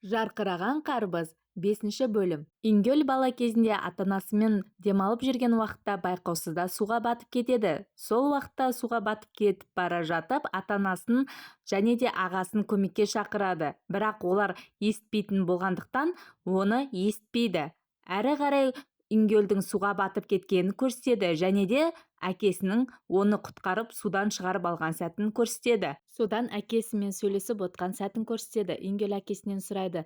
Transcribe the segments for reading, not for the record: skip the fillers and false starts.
Жарқыраған қарбыз 5 бөлім. Ингөл бала кезінде ата-анасымен демалып жүрген уақытта байқаусызда суға батып кетеді. Сол уақытта суға батып кетіп бара жатып, ата-анасын және де ағасын көмекке шақырады. Бірақ олар естпейтін болғандықтан оны естпейді. Әрі қарай Ингөлдің суға батып кеткенін көрсетеді және де әкесінің оны құтқарып судан шығарып алған сәтін көрсетеді. Содан әкесімен сөйлесіп отқан сәтін көрсетеді. Ингөл әкесінен сұрайды: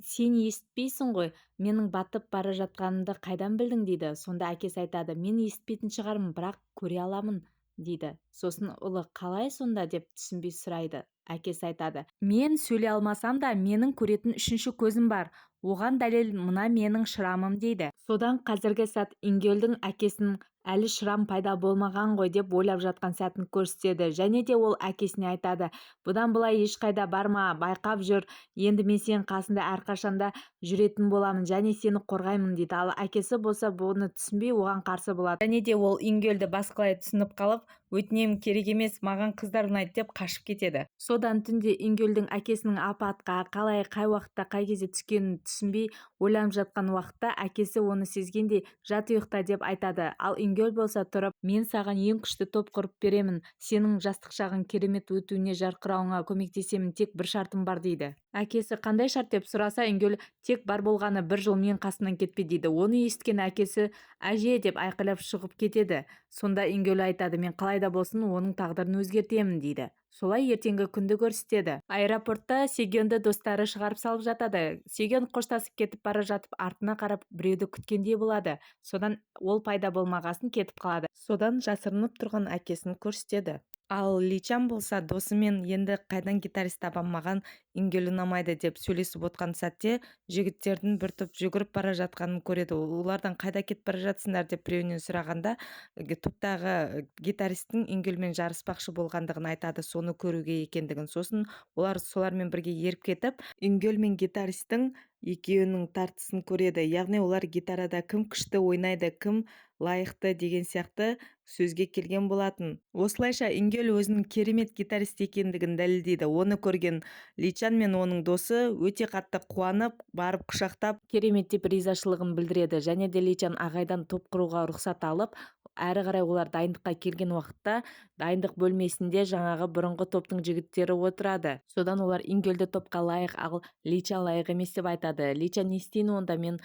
сен естпейсің ғой, менің батып бара жатқанымды қайдан білдің дейді. Сонда әкесі айтады: мен естпейтін шығармын, бірақ көре аламын дейді. Сосын ұлы: қалай сонда деп түсінбей сұрайды. Әкесі айтады: мен сөйлей алмасам да менің көретін үшінші көзім бар, оған дәлел мына менің шырамым дейді. Содан қазіргі сәт Ингөлдің әкесінің әлі шырам пайда болмаған ғой деп ойлап жатқан сәтін көрсетеді және де ол әкесіне айтады: бұдан былай ешқайда барма, байқап жүр, енді мен сенің қасында әрқашанда жүретін боламын және сені қорғаймын дейді. Ал әкесі болса бұны түсінбей оған қарсы болады және де ол Ингөлді басқалай түсініп қалып: өтінемін, керек емес, маған қыздар ұнайды деп қашып кетеді. Содан түнде Ингөлдің әкесінің апатқа қалай, қай уақытта, қай кезде түскенін түсінбей ойланып жатқан уақытта әкесі оны сезгендей жат ұйықта деп айтады. Ал Ингөл болса тұрып: мен саған ең күшті топ құрып беремін, сенің жастық шағың керемет өтуіне, жарқырауыңа көмектесемін, тек бір шартым бар дейді. Әкесі қандай шарт деп сұраса, Ингөл: тек бар болғаны 1 жыл мен қасымнан кетпе дейді. Оны естіген әкесі әже деп айқайлап шығып кетеді. Сонда Ингөл айтады: мен қалайда болсын оның тағдырын өзгертемін дейді. Солай ертеңгі күнді көрсетеді. Аэропортта Сегенді достары шығарып салып жатады. Сеген қоштасып кетіп бара жатып артына қарап біреуді күткендей болады. Содан ол пайда болмағасын кетіп қалады. Содан жасырынып тұрған әкесін көрсетеді. Ал Личан болса досымен: енді қайдан гитарист табам, маған Ингөл ұнамайды деп сөйлесіп отқан сәтте жігіттердің бір топ жүгіріп бара жатқанын көреді. Олардан қайда кетіп бара жатсыңдар деп біреуінен сұрағанда, топтағы гитаристің Ингөлмен жарыспақшы болғандығын айтады, соны көруге екендігін. Сосын олар солармен бірге еріп кетіп, Ингөл мен гитаристің екеуінің тартысын көреді. Яғни олар гитарада кім күшті ойнайды, кім лайықты деген сияқты сөзге келген болатын. Осылайша Ингөл өзінің керемет гитарист екендігін дәлелдейді. Оны көрген Личан мен оның досы өте қатты қуанып, барып құшақтап, керемет деп ризашылығын білдіреді және де Личан ағайдан топ құруға рұқсат алып, әрі қарай олар дайындыққа келген уақытта дайындық бөлмесінде жаңағы бұрынғы топтың жігіттері отырады. Содан олар Ингөлді топқа лайық, ал Личан лайық емес деп айтады. Личан: не істейін онда мен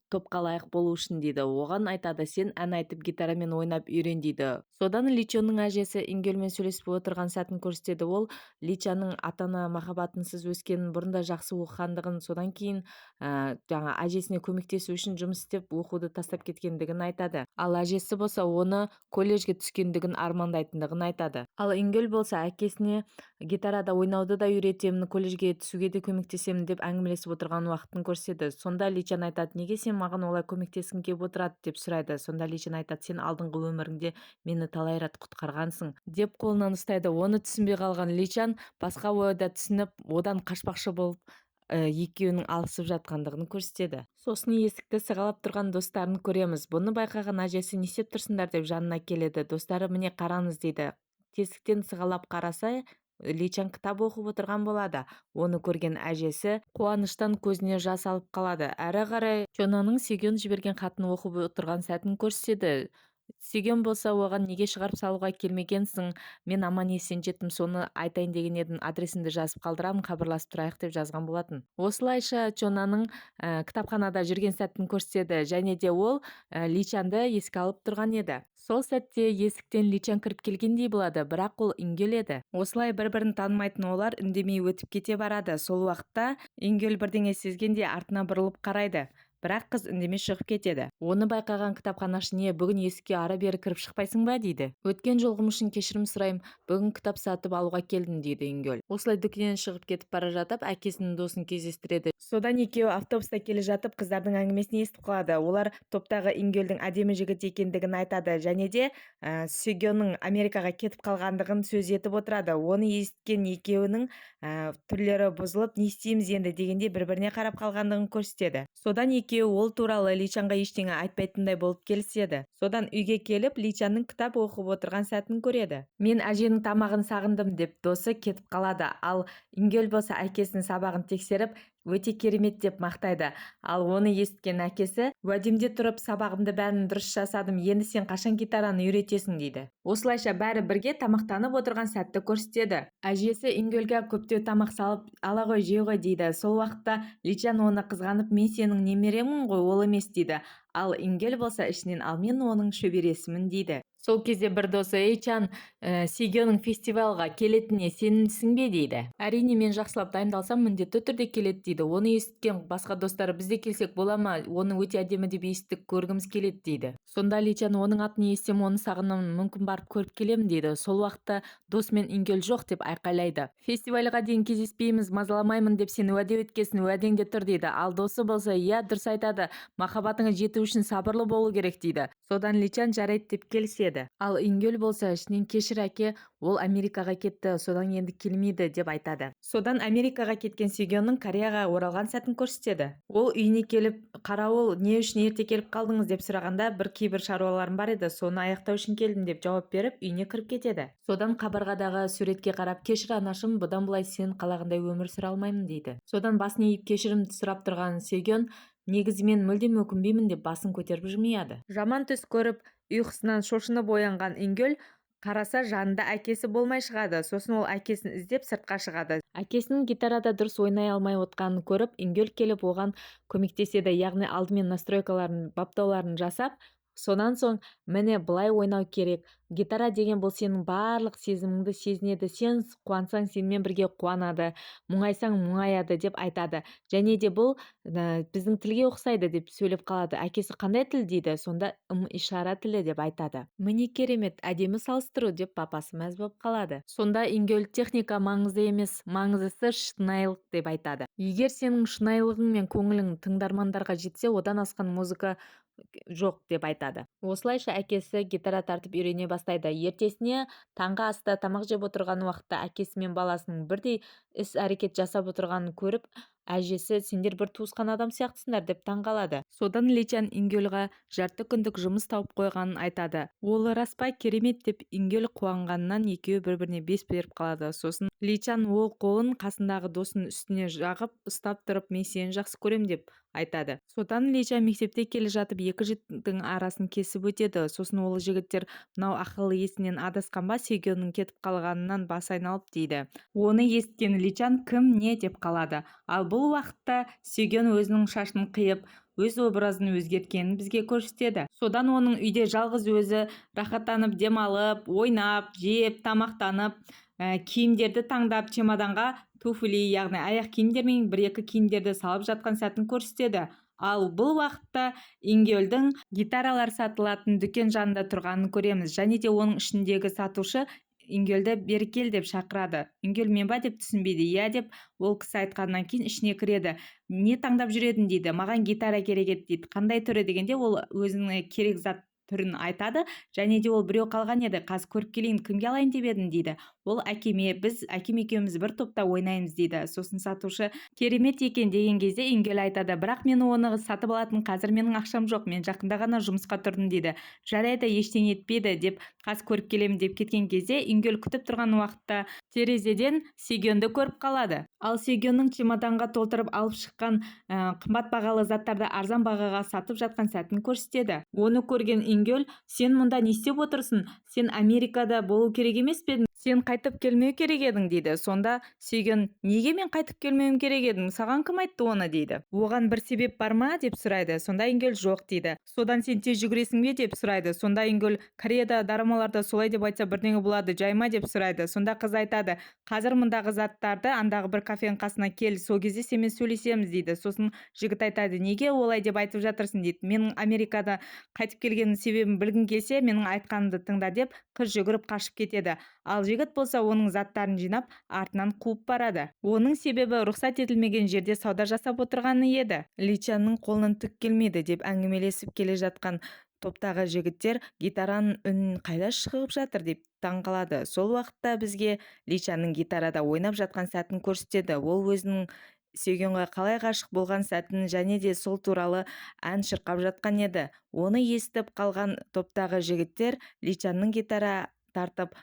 топқа лайық болу үшін дейді. Оған айтады: сен ән айтып гитарамен ойнап үйрен дейді. Содан Личанның әжесі Ингөлмен сөйлесіп отырған сәтін көрсетеді. Ол Личанның ата-ана махаббатынсыз өскенін, бұрында жақсы оқығандығын, содан кейін жаңа әжесіне көмектесу үшін жұмыс істеп оқуды тастап кеткендігін айтады. Ал әжесі болса оны колледжге түскендігін армандайтындығын айтады. Ал Ингөл болса әкесіне гитарада ойнауды да үйретемін, колледжге түсуге де көмектесемін деп әңгімелесіп отырған уақытын көрсетеді. Сонда Личан айтады: неге сен маған олай көмектескің келіп отырады деп сұрайды. Сонда Личан айтады: сен алдыңғы өміріңде мені талай рет құтқарғансың деп қолынан ұстайды. Оны түсінбей қалған Личан басқа ойда түсініп, одан қашпақшы болып екеуінің алысып жатқандығын көрсетеді. Сосын есікті сығалап тұрған достарын көреміз. Бұны байқаған әжесі: не істеп тұрсыңдар деп жанына келеді. Достары: міне қараңыз дейді. Тесіктен сығалап қараса, Личан кітап оқып отырған болады. Оны көрген әжесі қуаныштан көзіне жас алып қалады. Әрі қарай Чонаның Сеген жіберген хатын оқып отырған сәтін көрсетеді. Сеген болса оған: неге шығарып салуға келмегенсің, мен аман есен жеттім, соны айтайын деген едім, адресімді жазып қалдырамын, хабарласып тұрайық деп жазған болатын. Осылайша Чонаның кітапханада жүрген сәтін көрсетеді және де ол Личанды еске алып тұрған еді. Сол сәтте есіктен Личан кіріп келгендей болады, бірақ ол Ингөл еді. Осылай бір-бірін танымайтын олар үндемей өтіп кете барады. Сол уақытта Ингөл бірдеңе сезгенде артына бұрылып қарайды. Бірақ қыз үндемей шығып кетеді. Оны байқаған кітапханашы: не, бүгін есікке ары-бері кіріп шықпайсың ба дейді. Өткен жолғым үшін кешірім сұраймын, бүгін кітап сатып алуға келдім дейді Ингөл. Осылай дүкеннен шығып кетіп бара жатып, әкесінің досын кездестіреді. Содан екеуі автобуста келе жатып қыздардың әңгімесін естіп қалады. Олар топтағы Ингөлдің әдемі жігіт екендігін айтады және де Сегеннің Америкаға кетіп қалғандығын сөз етіп отырады. Оны естіген екеуінің түрлері бұзылып, не істейміз енді дегенде бір-біріне қарап қалғандығын көрсетеді. Содан екеуі ол туралы Личанға ештеңе айтпайтындай болып келіседі. Содан үйге келіп Личанның кітап оқып отырған сәтін көреді. Мен әженің тамағын сағындым деп досы кетіп қалады. Ал Ингөл болса әкесінің сабағын тексеріп, өте керемет деп мақтайды. Ал оны естіген әкесі, уәдемде тұрып сабағымды бәрін дұрыс жасадым, енді сен қашан гитараны үйретесің дейді. Осылайша бәрі бірге тамақтанып отырған сәтті көрсетеді. Әжесі Ингөлге көптеу тамақ салып ала ғой жей ғой дейді. Сол уақытта Личан оны қызғанып, мен сенің немеремін ғой, ол емес дейді. Ал Ингөл болса ішінен, ал мен оның шөбересімін дейді. Сол кезде бір досы, Эйчан, Сигёның фестивальға келетініне сенімсің бе дейді. Әрине, мен жақсылап дайындалсам міндетті түрде келеді дейді. Оны естіген басқа достары, бізде келсек бола ма, оны өте әдемі деп естіп көргіміз келеді дейді. Сонда Личан, оның атын естісем оны сағынамын, мүмкін барып көріп келемін дейді. Сол уақытта дос мен Ингөл жоқ деп айқайлайды. Фестивальға дейін кездеспейміз, мазаламаймын деп сен уәде өткесін, уәдеңде тұр дейді. Ал досы болса, иә, дұрыс айтады, махаббатыңа жету үшін сабырлы болу керек дейді. Содан Личан жарайды деп келіседі. Ал Ингөл болса ішінен, кешір әке, ол Америкаға кетті, содан енді келмейді деп айтады. Содан Америкаға кеткен Сигённың Кореяға оралған сәтін көрсетеді. Ол үйіне келіп, қарауыл, не үшін ерте келіп қалдыңыз деп сұрағанда, кейбір шаруаларым бар еді, соны аяқтау үшін келдім деп жауап беріп, үйіне кіріп кетеді. Содан қабырғадағы суретке қарап, кешір анашым, бұдан былай сен қалағандай өмір сүре алмаймын дейді. Содан басын иіп кешірім сұрап тұрған Сигён, негізі мен мүлдем өкінбеймін деп басын көтеріп жымияды. Жаман түс көріп, ұйқысынан шошынып оянған Ингөл қараса, жанында әкесі болмай шығады. Сосын ол әкесін іздеп сыртқа шығады. Әкесінің гитарада дұрыс ойнай алмай отқанын көріп, Ингөл келіп оған көмектеседі. Яғни алдымен настройкаларын, баптауларын жасап, сонан соң міне былай ойнау керек. Гитара деген бұл сенің барлық сезіміңді сезінеді. Сен қуансаң сенімен бірге қуанады, мұңайсаң мұңаяды деп айтады. Және де бұл біздің тілге ұқсайды деп сөйлеп қалады. Әкесі қандай тіл дейді? Сонда ишара тілі деп айтады. Міне керемет, әдемі салыстыру деп папасы мәз болып қалады. Сонда Ингөл, техника маңызды емес, маңыздысы шынайылық деп айтады. Егер сенің шынайылығың мен көңілің тыңдармандарға жетсе, одан асқан музыка жоқ деп айтады. Осылайша әкесі гитара тартып үйрене бастайды. Ертесіне таңғы аста тамақ жеп отырған уақытта әкесі мен баласының бірдей іс әрекет жасап отырғанын көріп, әжесі, сендер бір туысқан адам сияқтысыңдар деп таңғалады. Содан Личан Ингөлға жарты күндік жұмыс тауып қойғанын айтады. Ол рас па, керемет деп Ингөл қуанғаннан екеуі бір-біріне бес беріп қалады. Сосын Личан ол қолын қасындағы досының үстіне жағып, ұстап тұрып, мен сені жақсы көрем деп айтады. Содан Личан мектепте келе жатып екі жігіттің арасын кесіп өтеді. Сосын ол жігіттер, мынау ақылы есінен адасқан ба, Сигённың кетіп қалғанынан бас айналып дейді. Оны естіген Личан кім не деп қалады. Ал бұл уақытта Сигён өзінің шашын қиып, өз образын өзгерткенін бізге көрсетеді. Содан оның үйде жалғыз өзі рахаттанып, демалып, ойнап, жеп, тамақтанып, киімдерді таңдап, чемоданға туфли, яғни аяқ киімдер мен бір-екі киімдерді салып жатқан сәтін көрсетеді. Ал бұл уақытта Ингөлдің гитаралар сатылатын дүкен жанында тұрғанын көреміз. Және де оның ішіндегі сатушы Ингөлді бері кел деп шақырады. Ингөл мен ба деп түсінбейді. Иә деп ол кісі айтқаннан кейін ішіне кіреді. Не таңдап жүредің дейді. Маған гитара керек еді дейді. Қандай түрі дегенде ол өзіне керек зат түрін айтады. Және де ол біреу қалған еді. Қазір көріп келейін, кімге алайын деп едің дейді. Ол әкеме, біз әкем екеуміз бір топта ойнаймыз дейді. Сосын сатушы керемет екен деген кезде Ингөл айтады, бірақ мен оны сатып алатын қазір менің ақшам жоқ, мен жақында ғана жұмысқа тұрдым дейді. Жарайды, ештеңе етпейді деп қазір көріп келемін деп кеткен кезде Ингөл күтіп тұрған уақытта терезеден Сигёнды көріп қалады. Ал Сигённың чемоданға толтырып алып шыққан қымбат бағалы заттарды арзан бағаға сатып жатқан сәтін көрсетеді. Оны көрген Ингөл, сен мұнда не істеп отырсың? Сен Америкада болу керек емес пе едің? Сен қайтып келмеу керек едің дейді. Сонда Сигён, неге мен қайтып келмеуім керек едім? Саған кім айтты оны дейді. Оған бір себеп бар ма деп сұрайды. Сонда Ингөл жоқ дейді. Содан сен тез жүгіресің бе деп сұрайды. Сонда Ингөл, Кореяда дорамаларда солай деп айтса бірдеңе болады, жайма деп сұрайды. Сонда қыз айтады, қазір мұндағы заттарды андағы бір кафенің қасына кел, сол кезде сенімен сөйлесеміз дейді. Сосын жігіт айтады, неге олай деп айтып жатырсың дейді. Менің Америкада қайтып келгеннің себебін білгің келсе, менің айтқанымды тыңда деп қыз жүгіріп қашып кетеді. Ал жігіт болса оның заттарын жинап артынан қуып барады. Оның себебі рұқсат етілмеген жерде сауда жасап отырғаны еді. Личанның қолынан түк келмейді деп әңгімелесіп келе жатқан топтағы жігіттер гитараның үнін қайда шығып жатыр деп таңқалады. Сол уақытта бізге Личанның гитарада ойнап жатқан сәтін көрсетеді. Ол өзінің Сигёнға қалай ғашық болған сәтін және де сол туралы ән шырқап жатқан еді. Оны естіп қалған топтағы жігіттер Личанның гитара тартып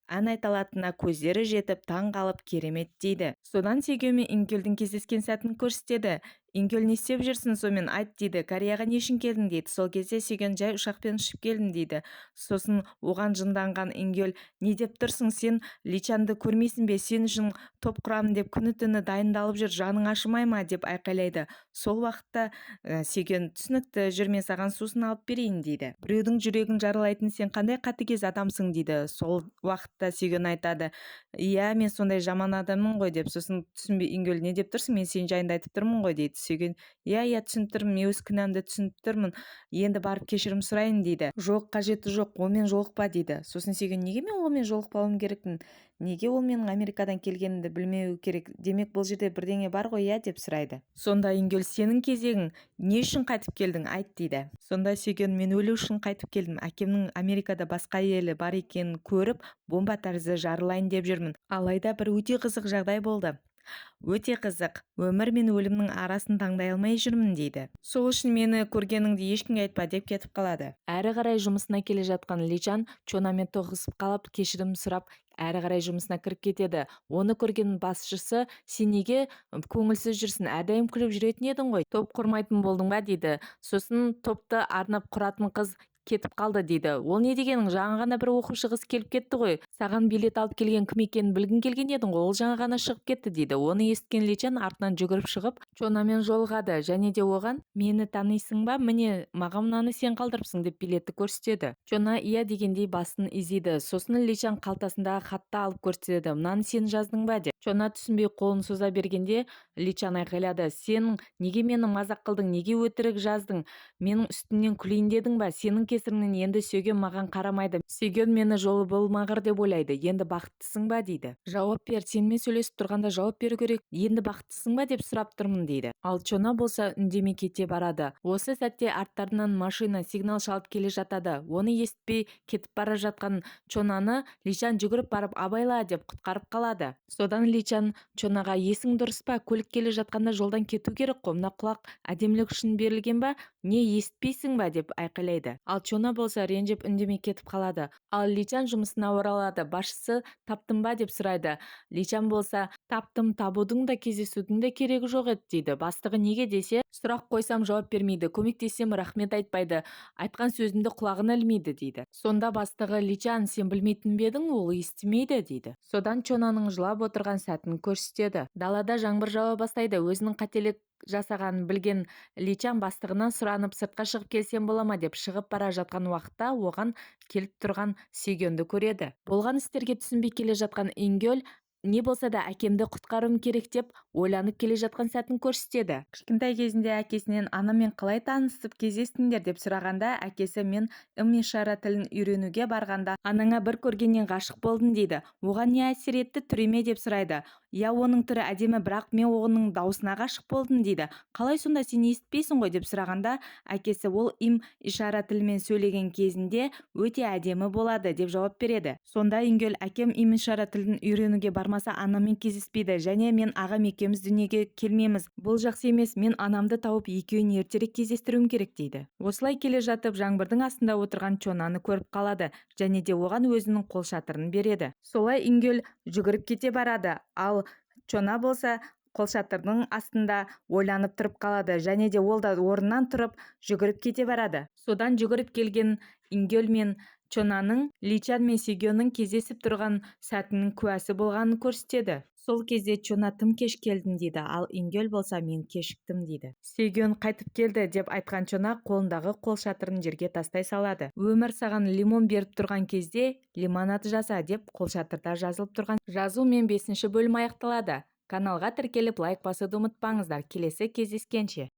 ән айта алатынына көздері жетіп таң қалып керемет дейді. Содан Сеген мен Ингөлдің кездескен сәтін көрсетеді. Ингөл не істеп жүрсің, сонымен айт дейді. Кореяға не үшін келдің дейді. Сол кезде Сеген жай ұшақпен ұшып келдім дейді. Сосын оған жынданған Ингөл, не деп тұрсың, сен Личанды көрмейсің бе, сен үшін топ құрамын деп күні-түні дайындалып жүр, жаның ашымай ма деп айқайлайды. Сол уақытта Сеген, түсінікті, жүр, мен саған сусын алып берейін дейді. Біреудің жүрегін жаралайтын сен қандай қатыгез адамсың дейді. Сол уақытта Сеген айтады, иә, мен сондай жаман адаммын ғой деп. Сосын түсінбей Ингөл, не деп тұрсың, мен сен жайында айтып тұрмын ғой дейді. Сеген, иә, түсініп тұрмын, мен өз күнәмді түсініп тұрмын, енді барып кешірім сұрайын дейді. Жоқ, қажеті жоқ, онымен жолықпа дейді. Сосын Сеген, неге мен онымен жолықпауым керекпін, неге ол менің Америкадан келгенімді білмеу керек, демек бұл жерде бірдеңе бар ғой, иә деп сұрайды. Сонда Ингөл, сенің кезегің, не үшін қайтып келдің, айт дейді. Сонда Сеген, мен өлу үшін қайтып келдім, әкемнің Америкада басқа әйелі бар екенін көріп бомба тәрізді жарылайын деп жүрмін. Алайда бір өте қызық жағдай болды. Өте қызық, өмір мен өлімнің арасын таңдай алмай жүрмін дейді. Сол үшін мені көргеніңді ешкімге айтпа деп кетіп қалады. Әрі қарай жұмысына келе жатқан Личан Чонамен тоғысып қалып кешірім сұрап әрі қарай жұмысына кіріп кетеді. Оны көрген басшысы, сен неге көңілсіз жүрсің, әрдайым күліп жүретін едің ғой, топ құрмайтын болдың ба дейді. Сосын топты арнап құратын қыз кетіп қалды дейді. Ол не дегенің, жаңа ғана бір оқушы қыз келіп кетті ғой, саған билет алып келген кім екенін білгің келген едің ғой, ол жаңа ғана шығып кетті дейді. Оны естіген Личан артынан жүгіріп шығып Чонамен жолығады және де оған, мені танисың ба, міне маған мынаны сен қалдырыпсың деп билетті көрсетеді. Чона иә дегендей басын изейді. Сосын Личан қалтасындағы хатты алып көрсетеді, мынаны сен жаздың ба деп. Чона түсінбей қолын соза бергенде Личан айқайлады, сен неге мені мазақ қылдың, неге өтірік жаздың, менің үстімнен күлейін дедің ба, сенің кесіріңнен енді Сеген маған қарамайды, Сеген мені жолы болмағыр деп ойлайды, енді бақыттысың ба дейді. Жауап бер, сенімен сөйлесіп тұрғанда жауап беру керек, енді бақыттысың ба деп сұрап тұрмын дейді. Ал Чона болса үндемей кете барады. Осы сәтте арттарынан машина сигнал шалып келе жатады. Оны естіпей кетіп бара жатқан Чонаны Личан жүгіріп барып абайла деп құтқарып қалады. Содан Личан Чонаға, есің дұрыс па, көлік келе жатқанда жолдан кету керек қой, мына құлақ әдемілік үшін берілген ба, не естпейсің ба деп айқайлайды. Ал Чона болса ренжіп үндемей кетіп қалады. Ал Личан жұмысына оралады. Басшысы, таптың ба деп сұрайды. Личан болса, таптым, табудың да кездесудің де керегі жоқ еді дейді. Бастығы неге десе, сұрақ қойсам жауап бермейді, көмектессем рахмет айтпайды, айтқан сөзімді құлағына ілмейді дейді. Сонда бастығы, Личан, сен білмейтін бе едің, ол естімейді дейді. Содан Чонаның жылап отырған сәтін көрсетеді. Далада жаңбыр жауа бастайды. Өзінің қателік жасағанын білген Личан бастығынан сұранып сыртқа шығып келсем бола ма деп шығып бара жатқан уақытта оған келіп тұрған Сегенді көреді. Болған істерге түсінбей келе жатқан Ингөл, не болса да әкемді құтқаруым керек деп ойланып келе жатқан сәтін көрсетеді. Кішкентай кезінде әкесінен анамен қалай танысып кездестіңдер деп сұрағанда, әкесі, мен ым-ишара тілін үйренуге барғанда анаңа бір көргеннен ғашық болдым дейді. Оған не әсер етті, түрі ме деп сұрайды. Иә, оның түрі әдемі, бірақ мен оның даусына ғашық болдым дейді. Қалай сонда, сен естіпейсің ғой деп сұрағанда, әкесі, ол им-ишара тілімен сөйлеген кезінде өте әдемі болады деп жауап береді. Сонда Ингөл, әкем им-ишара тілін үйренуге бармаса анамен кездеспейді, және мен ағам екеуміз дүниеге келмейміз. Бұл жақсы емес, мен анамды тауып екеуін ертерек кездестіруім керек дейді. Осылай келе жатып жаңбырдың астында отырған Чонаны көріп қалады және де оған өзінің қолшатырын береді. Солай Ингөл жүгіріп кете барады, ал Чона болса қолшатырдың астында ойланып тұрып қалады және де ол да орнынан тұрып жүгіріп кете барады. Содан жүгіріп келген Ингөл мен Чонаның Личан мен Сегеннің кездесіп тұрған сәтінің куәсі болғанын көрсетеді. Сол кезде Чона, тым кеш келдің дейді, ал Ингөл болса, мен кешіктім дейді. Сеген қайтып келді деп айтқан Чона қолындағы қолшатырын жерге тастай салады. Өмір саған лимон беріп тұрған кезде лимонад жаса деп қолшатырда жазылып тұрған жазумен 5-ші бөлім аяқталады. Каналға тіркеліп лайк басуды ұмытпаңыздар. Келесі кездескенше.